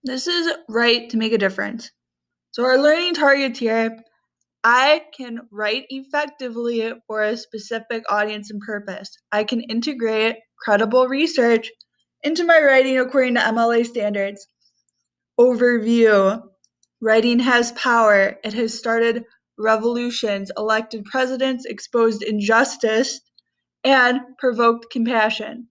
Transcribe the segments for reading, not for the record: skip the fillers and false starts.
This is Write to Make a Difference. So our learning targets here, I can write effectively for a specific audience and purpose. I can integrate credible research into my writing according to MLA standards. Overview. Writing has power. It has started revolutions, elected presidents, exposed injustice, and provoked compassion.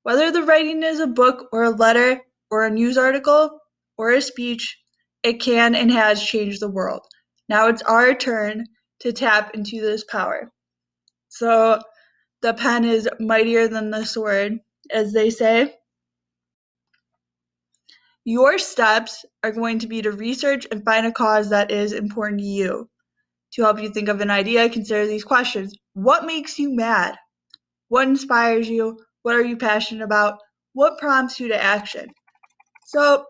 Whether the writing is a book or a letter or a news article or a speech, it can and has changed the world. Now it's our turn to tap into this power. So the pen is mightier than the sword, as they say. Your steps are going to be to research and find a cause that is important to you. To help you think of an idea, consider these questions. What makes you mad? What inspires you? What are you passionate about? What prompts you to action? So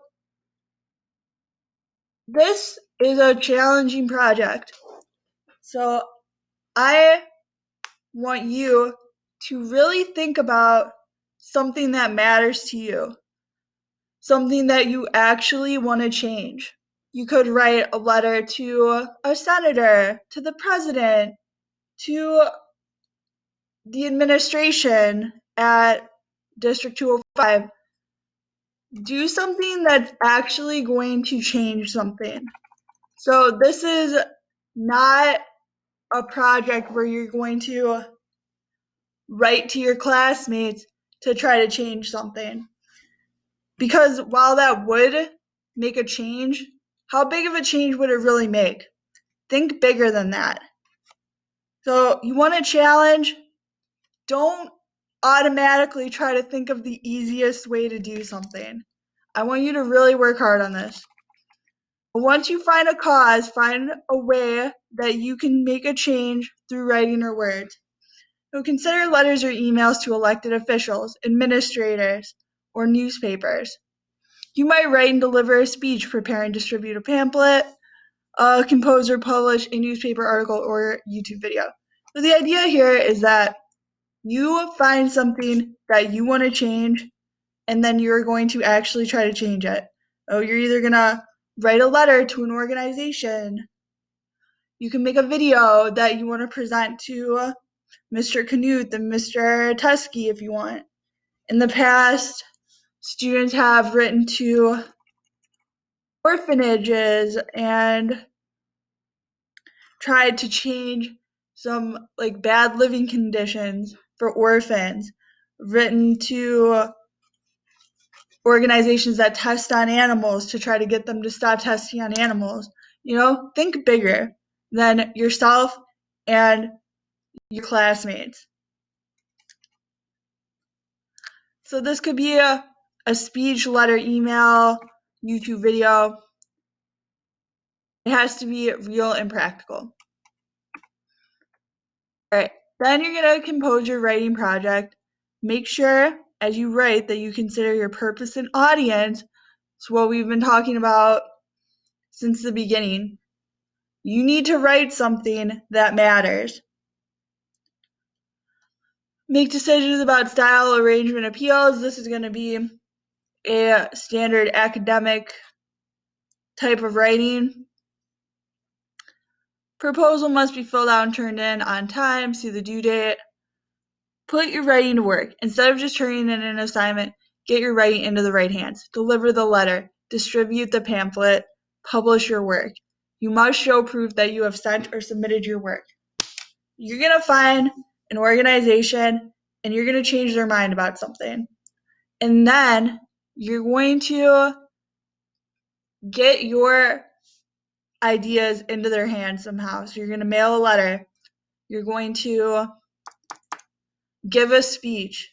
this is a challenging project. So I want you to really think about something that matters to you, something that you actually want to change. You could write a letter to a senator, to the president, to the administration at District 205. Do something that's actually going to change something. So this is not a project where you're going to write to your classmates to try to change something. Because while that would make a change, how big of a change would it really make? Think bigger than that. So you want to challenge, don't automatically try to think of the easiest way to do something. I want you to really work hard on this. Once you find a cause, find a way that you can make a change through writing or words. So consider letters or emails to elected officials, administrators, or newspapers. You might write and deliver a speech, prepare and distribute a pamphlet, compose or publish a newspaper article or YouTube video. So the idea here is that you find something that you want to change, and then you're going to actually try to change it. Oh, you're either going to write a letter to an organization. You can make a video that you want to present to Mr. Knuth and Mr. Teskey if you want. In the past, students have written to orphanages and tried to change some like bad living conditions for orphans, written to organizations that test on animals to try to get them to stop testing on animals. Think bigger than yourself and your classmates. So this could be a speech, letter, email, YouTube video. It has to be real and practical. All right, then you're going to compose your writing project. Make sure as you write that you consider your purpose and audience. It's what we've been talking about since the beginning. You need to write something that matters. Make decisions about style, arrangement, appeals. This is going to be a standard academic type of writing. Proposal must be filled out and turned in on time, see the due date. Put your writing to work. Instead of just turning in an assignment, get your writing into the right hands. Deliver the letter. Distribute the pamphlet. Publish your work. You must show proof that you have sent or submitted your work. You're going to find an organization and you're going to change their mind about something. And then you're going to get your ideas into their hands somehow. So you're going to mail a letter. You're going to give a speech.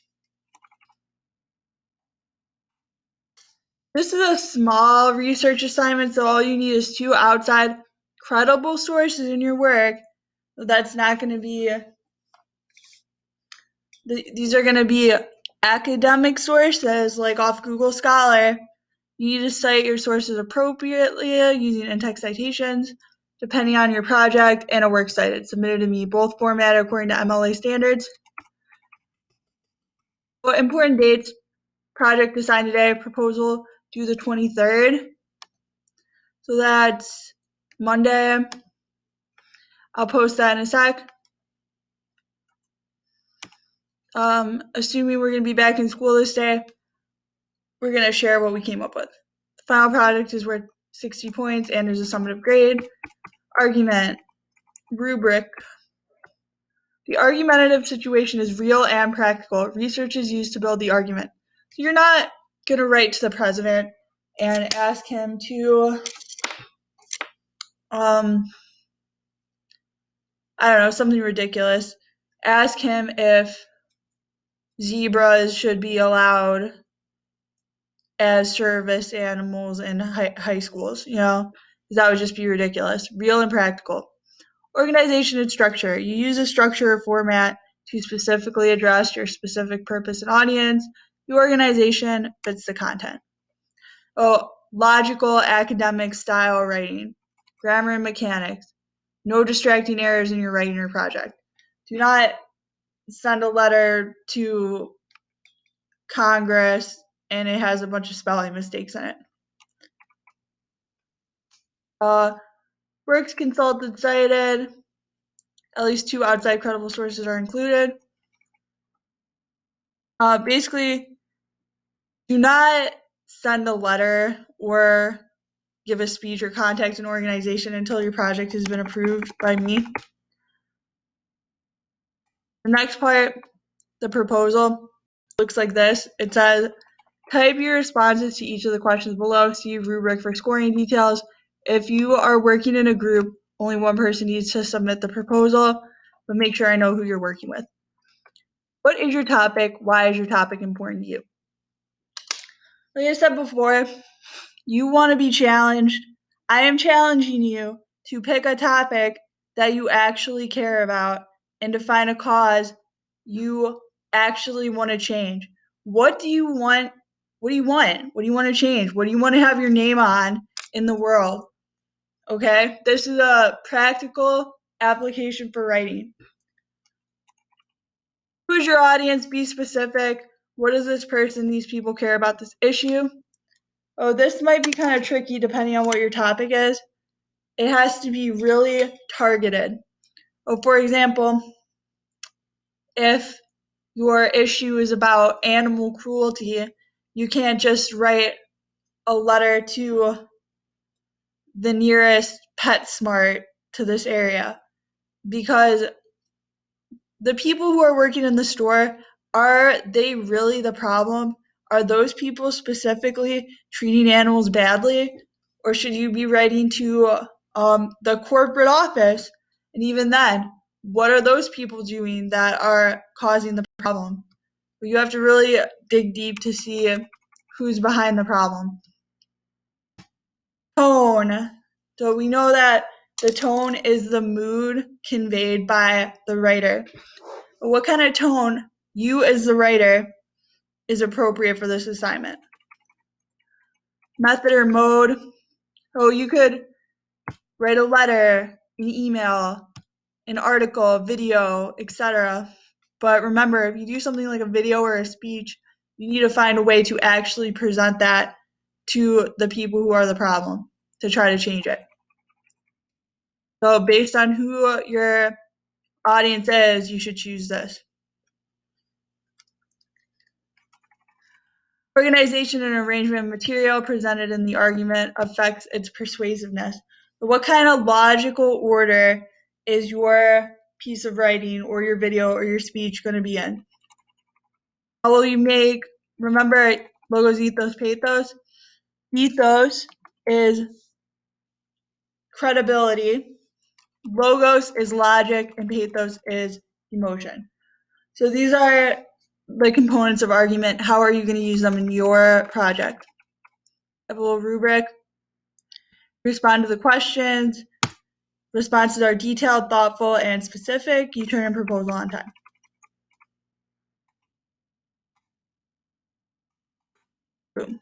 This is a small research assignment, so all you need is 2 outside credible sources in your work. That's not going to be, these are going to be academic sources like off Google Scholar. You need to cite your sources appropriately using in-text citations, depending on your project, and a works cited. Submitted to me, both formatted according to MLA standards. Important dates: project assigned today, proposal due the 23rd. So that's Monday. I'll post that in a sec. Assuming we're going to be back in school this day, we're going to share what we came up with. The final project is worth 60 points and there's a summative grade. Argument. Rubric. The argumentative situation is real and practical. Research is used to build the argument. So you're not going to write to the president and ask him to, I don't know, something ridiculous. Ask him if zebras should be allowed as service animals in high schools, that would just be ridiculous. Real and practical. Organization and structure. You use a structure or format to specifically address your specific purpose and audience. The organization fits the content. Logical academic style writing. Grammar and mechanics. No distracting errors in your writing or project. Do not send a letter to Congress and it has a bunch of spelling mistakes in it. Works consulted cited. At least 2 outside credible sources are included. Basically, do not send a letter or give a speech or contact an organization until your project has been approved by me. The next part, the proposal, looks like this. It says, type your responses to each of the questions below. See rubric for scoring details. If you are working in a group, only one person needs to submit the proposal, but make sure I know who you're working with. What is your topic? Why is your topic important to you? Like I said before, you want to be challenged. I am challenging you to pick a topic that you actually care about and to find a cause you actually want to change. What do you want? What do you want? What do you want to change? What do you want to have your name on in the world? Okay, this is a practical application for writing. Who's your audience? Be specific. What does this person, these people care about this issue? This might be kind of tricky depending on what your topic is. It has to be really targeted. For example, if your issue is about animal cruelty, you can't just write a letter to the nearest PetSmart to this area, because the people who are working in the store, are they really the problem? Are those people specifically treating animals badly? Or should you be writing to the corporate office? And even then, what are those people doing that are causing the problem? You have to really dig deep to see who's behind the problem. Tone. So we know that the tone is the mood conveyed by the writer. What kind of tone you as the writer is appropriate for this assignment? Method or mode. You could write a letter, an email, an article, video, etc. But remember, if you do something like a video or a speech, you need to find a way to actually present that to the people who are the problem to try to change it. So based on who your audience is, you should choose this. Organization and arrangement of material presented in the argument affects its persuasiveness. But what kind of logical order is your piece of writing or your video or your speech going to be in? How will you make, remember logos, ethos, pathos? Ethos is credibility, logos is logic, and pathos is emotion. So these are the components of argument. How are you going to use them in your project? I have a little rubric. Respond to the questions. Responses are detailed, thoughtful, and specific. You turn in proposal on time. Boom.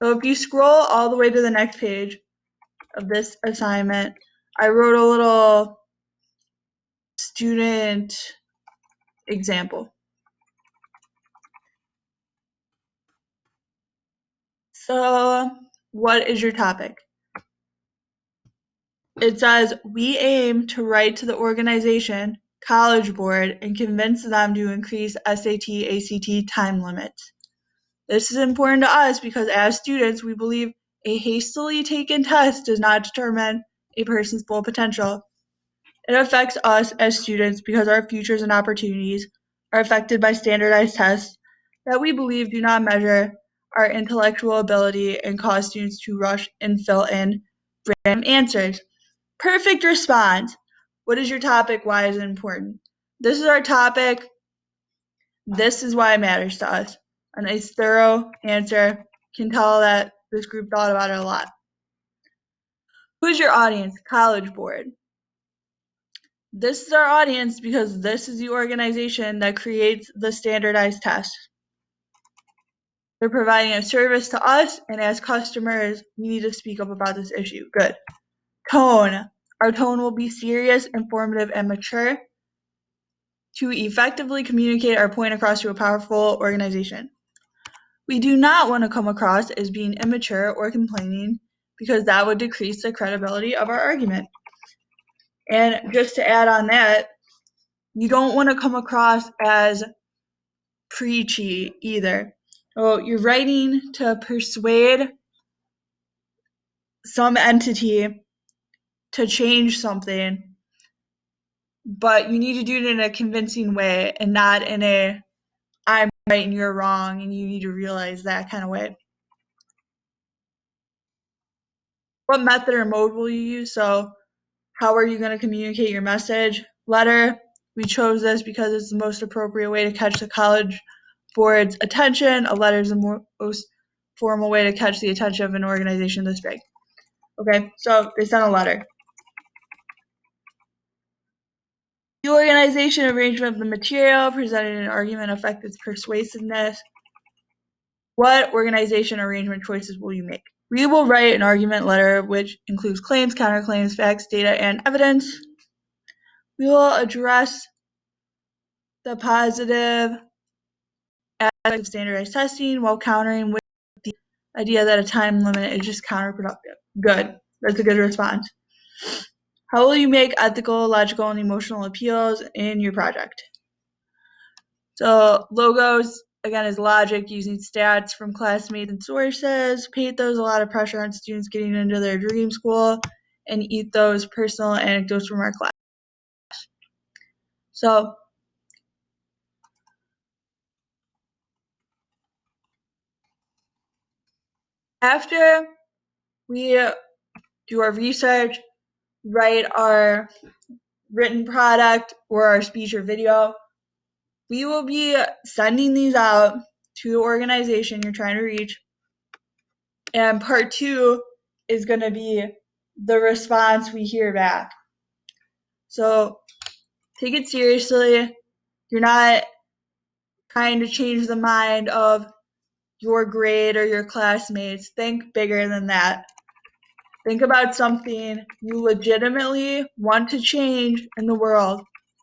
So if you scroll all the way to the next page of this assignment, I wrote a little student example. So, what is your topic? It says, we aim to write to the organization, College Board, and convince them to increase SAT, ACT time limits. This is important to us because as students, we believe a hastily taken test does not determine a person's full potential. It affects us as students because our futures and opportunities are affected by standardized tests that we believe do not measure our intellectual ability and cause students to rush and fill in random answers. Perfect response. What is your topic? Why is it important? This is our topic. This is why it matters to us. A nice thorough answer can tell that this group thought about it a lot. Who's your audience? College Board. This is our audience because this is the organization that creates the standardized test. They're providing a service to us, and as customers, we need to speak up about this issue. Good. Tone. Our tone will be serious, informative, and mature to effectively communicate our point across to a powerful organization. We do not want to come across as being immature or complaining because that would decrease the credibility of our argument. And just to add on that, you don't want to come across as preachy either. So you're writing to persuade some entity to change something, but you need to do it in a convincing way and not in a I'm right and you're wrong and you need to realize that kind of way. What method or mode will you use? So how are you going to communicate your message? Letter. We chose this because it's the most appropriate way to catch the College Board's attention. A letter is the most formal way to catch the attention of an organization this big. Okay, so they sent a letter. The organization arrangement of the material presented an argument affect its persuasiveness. What organization arrangement choices will you make? We will write an argument letter which includes claims, counterclaims, facts, data, and evidence. We will address the positive aspects of standardized testing while countering with the idea that a time limit is just counterproductive. Good. That's a good response. How will you make ethical, logical, and emotional appeals in your project? So logos, again, is logic using stats from classmates and sources. Pathos, a lot of pressure on students getting into their dream school. And ethos, personal anecdotes from our class. So after we do our research, write our written product or our speech or video, we will be sending these out to the organization you're trying to reach. And part 2 is going to be the response we hear back. So take it seriously. You're not trying to change the mind of your grade or your classmates. Think bigger than that. Think about something you legitimately want to change in the world,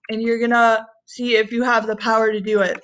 and you're going to see if you have the power to do it.